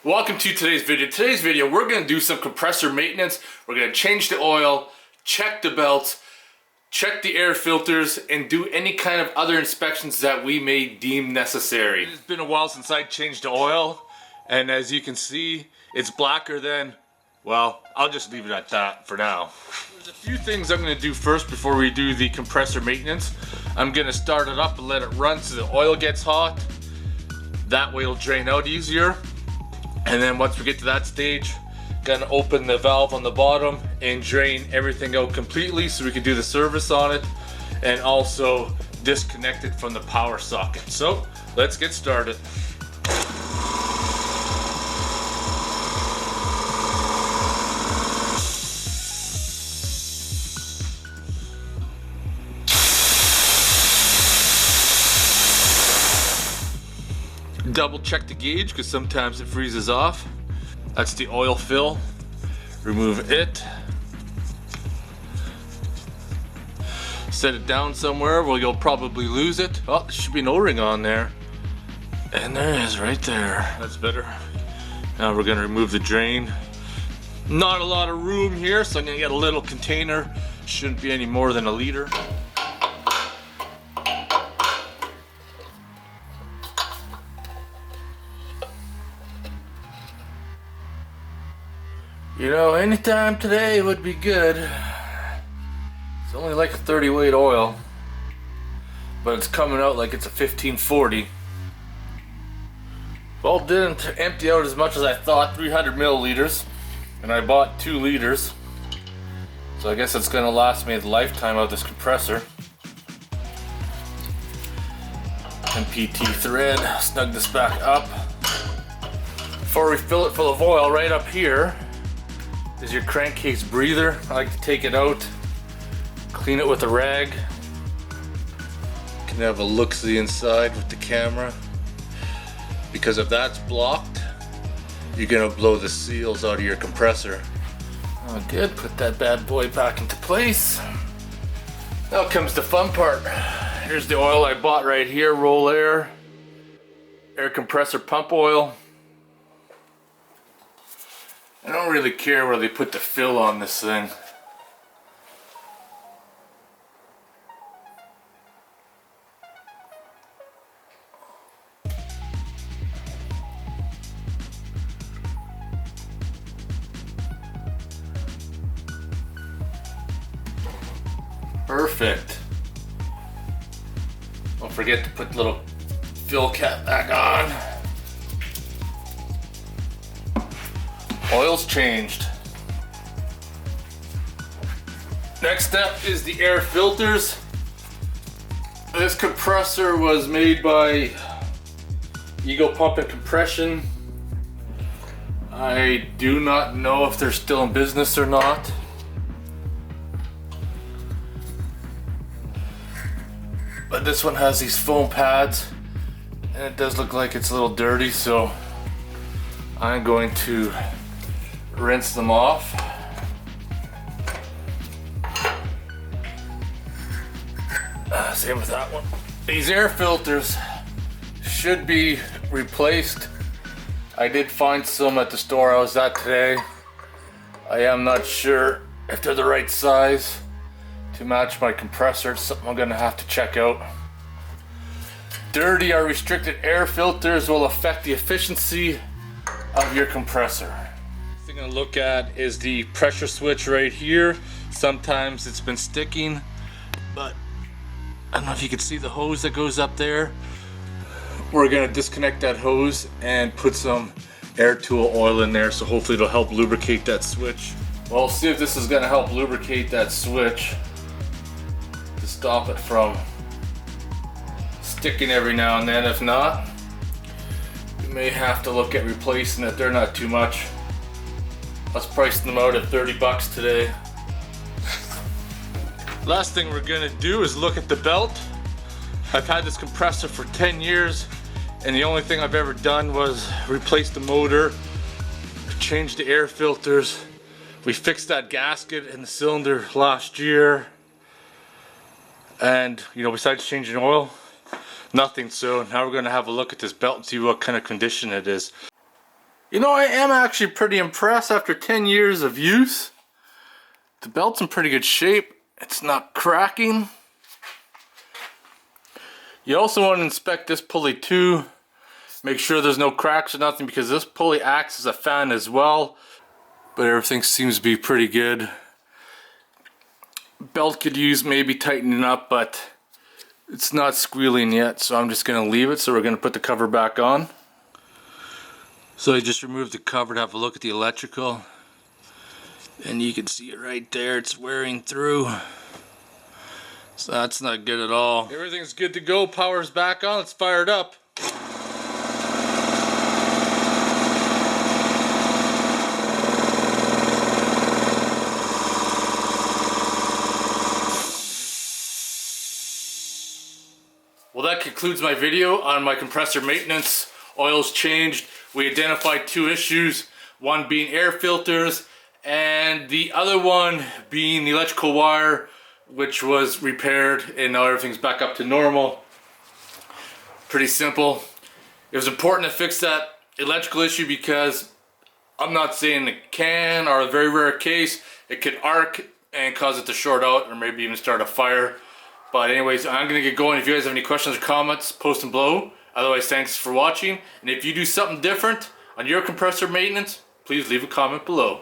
Welcome to today's video. Today's video, we're going to do some compressor maintenance. We're going to change the oil, check the belts, check the air filters, and do any kind of other inspections that we may deem necessary. It's been a while since I changed the oil, and as you can see, it's blacker than, well, I'll just leave it at that for now. There's a few things I'm going to do first before we do the compressor maintenance. I'm going to start it up and let it run so the oil gets hot. That way it'll drain out easier. And then once we get to that stage, gonna open the valve on the bottom and drain everything out completely so we can do the service on it and also disconnect it from the power socket. So let's get started. Double check the gauge because sometimes it freezes off. That's the oil fill. Remove it. Set it down somewhere where you'll probably lose it. Oh, there should be an O-ring on there. And there it is right there. That's better. Now we're gonna remove the drain. Not a lot of room here, so I'm gonna get a little container. Shouldn't be any more than a liter. You know, anytime today would be good. It's only like a 30 weight oil, but it's coming out like it's a 1540. Well, didn't empty out as much as I thought, 300 milliliters, and I bought 2 liters. So I guess it's gonna last me the lifetime of this compressor. MPT thread, snug this back up. Before we fill it full of oil, right up here is your crankcase breather. I like to take it out, clean it with a rag. You can have a look-see inside with the camera. Because if that's blocked, you're gonna blow the seals out of your compressor. Oh, good, put that bad boy back into place. Now comes the fun part. Here's the oil I bought right here, Roll Air compressor pump oil. I don't really care where they put the fill on this thing. Perfect. Don't forget to put the little fill cap back on. Oil's changed. Next step is the air filters. This compressor was made by Eagle Pump and Compression. I do not know if they're still in business or not. But this one has these foam pads and it does look like it's a little dirty, so I'm going to rinse them off. Same with that one. These air filters should be replaced. I did find some at the store I was at today. I am not sure if they're the right size to match my compressor. It's something I'm gonna have to check out. Dirty or restricted air filters will affect the efficiency of your compressor. Thing I'm gonna look at is the pressure switch right here. Sometimes it's been sticking, but I don't know if you can see the hose that goes up there. We're gonna disconnect that hose and put some air tool oil in there, so hopefully it'll help lubricate that switch. Well, we'll see if this is gonna help lubricate that switch to stop it from sticking every now and then. If not, we may have to look at replacing it. They're not too much. Let's price them out at 30 bucks today. Last thing we're gonna do is look at the belt. I've had this compressor for 10 years and the only thing I've ever done was replace the motor, change the air filters. We fixed that gasket in the cylinder last year. And you know, besides changing oil, nothing. So now we're gonna have a look at this belt and see what kind of condition it is. You know, I am actually pretty impressed after 10 years of use. The belt's in pretty good shape. It's not cracking. You also want to inspect this pulley too. Make sure there's no cracks or nothing, because this pulley acts as a fan as well. But everything seems to be pretty good. Belt could use maybe tightening up, but it's not squealing yet, so I'm just going to leave it. So we're going to put the cover back on. So I just removed the cover to have a look at the electrical, and you can see it right there, it's wearing through. So that's not good at all. Everything's good to go, power's back on, let's fire it up. Well, that concludes my video on my compressor maintenance. Oil's changed. We identified two issues, one being air filters and the other one being the electrical wire, which was repaired, and now everything's back up to normal. Pretty simple. It was important to fix that electrical issue because I'm not saying it can, or a very rare case, it could arc and cause it to short out or maybe even start a fire. But anyways, I'm gonna get going. If you guys have any questions or comments, post them below. Otherwise, thanks for watching. And if you do something different on your compressor maintenance, please leave a comment below.